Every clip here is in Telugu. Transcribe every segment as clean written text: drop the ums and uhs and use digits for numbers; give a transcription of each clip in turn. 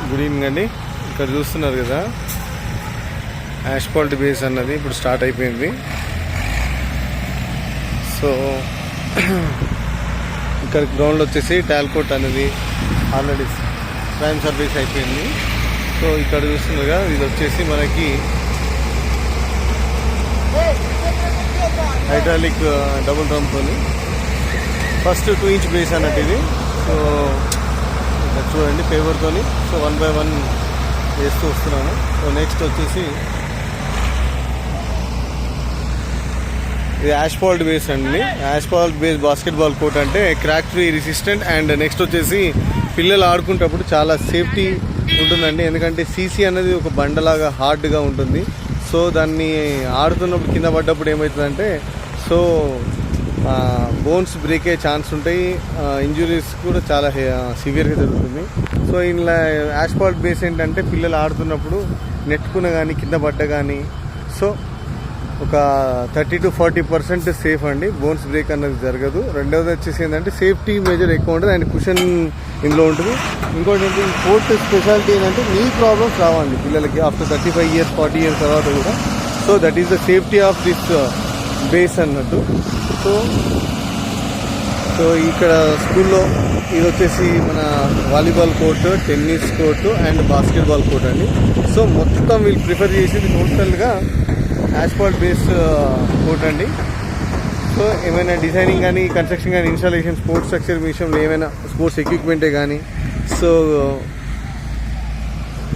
గుడ్ ఈవినింగ్ అండి. ఇక్కడ చూస్తున్నారు కదా, యాస్ఫాల్ట్ బేస్ అన్నది ఇప్పుడు స్టార్ట్ అయిపోయింది. సో ఇక్కడ గ్రౌండ్ వచ్చేసి టాల్కోట్ అనేది ఆల్రెడీ ప్రైమ్ సర్వీస్ అయిపోయింది. సో ఇక్కడ చూస్తున్నారు కదా, ఇది వచ్చేసి మనకి హైడ్రాలిక్ డబుల్ డ్రమ్తో ఫస్ట్ 2 ఇంచ్ బేస్ అన్నట్టు ఇది. సో ఇక్కడ చూడండి పేపర్తో. సో 1 by 1 వేస్తూ వస్తున్నాను. సో నెక్స్ట్ వచ్చేసి ఇది యాస్ఫాల్ట్ బేస్ అండి. యాస్ఫాల్ట్ బేస్ బాస్కెట్బాల్ కోర్ట్ అంటే crack free, resistant and next వచ్చేసి పిల్లలు ఆడుకుంటప్పుడు చాలా సేఫ్టీ ఉంటుందండి. ఎందుకంటే సీసీ అనేది ఒక బండలాగా హార్డ్గా ఉంటుంది. సో దాన్ని ఆడుతున్నప్పుడు కింద పడ్డప్పుడు ఏమవుతుందంటే సో బోన్స్ బ్రేక్ అయ్యే ఛాన్స్ ఉంటాయి. ఇంజురీస్ కూడా చాలా సివియర్గా జరుగుతుంది. సో ఇలా యాస్ఫాల్ట్ బేస్ ఏంటంటే పిల్లలు ఆడుతున్నప్పుడు నెట్టుకున్న కానీ కింద పడ్డ కానీ సో ఒక 30 to 40% సేఫ్ అండి. బోన్స్ బ్రేక్ అన్నది జరగదు. రెండవది వచ్చేసి ఏంటంటే సేఫ్టీ మెజర్ ఎక్కువ ఉంటుంది అండ్ కుషన్ ఇందులో ఉంటుంది. ఇంకోటి ఏంటి, కోర్ట్ స్పెషాలిటీ ఏంటంటే నీ ప్రాబ్లమ్స్ రావండి పిల్లలకి ఆఫ్టర్ 35 years 40 years తర్వాత కూడా. So that is the safety of this base అన్నట్టు. సో ఇక్కడ స్కూల్లో ఇది వచ్చేసి మన volleyball court, tennis court and basketball court అండి. సో మొత్తం వీళ్ళు ప్రిఫర్ చేసేది టోటల్గా యాస్ఫాల్ట్ బేస్ కోర్ట్ అండి. సో ఏమైనా డిజైనింగ్ కానీ, కన్స్ట్రక్షన్ కానీ, ఇన్స్టాలేషన్, స్పోర్ట్స్ స్ట్రక్చర్ విషయంలో ఏమైనా స్పోర్ట్స్ ఎక్విప్మెంటే కానీ, సో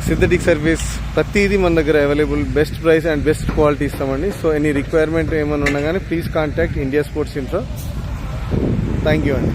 సింథటిక్ సర్వీస్ ప్రతిదీ మన దగ్గర available. Best price and best quality ఇస్తామండి. సో ఎనీ రిక్వైర్మెంట్ ఏమైనా ఉన్నా కానీ please contact India sports infra. Thank you అండి.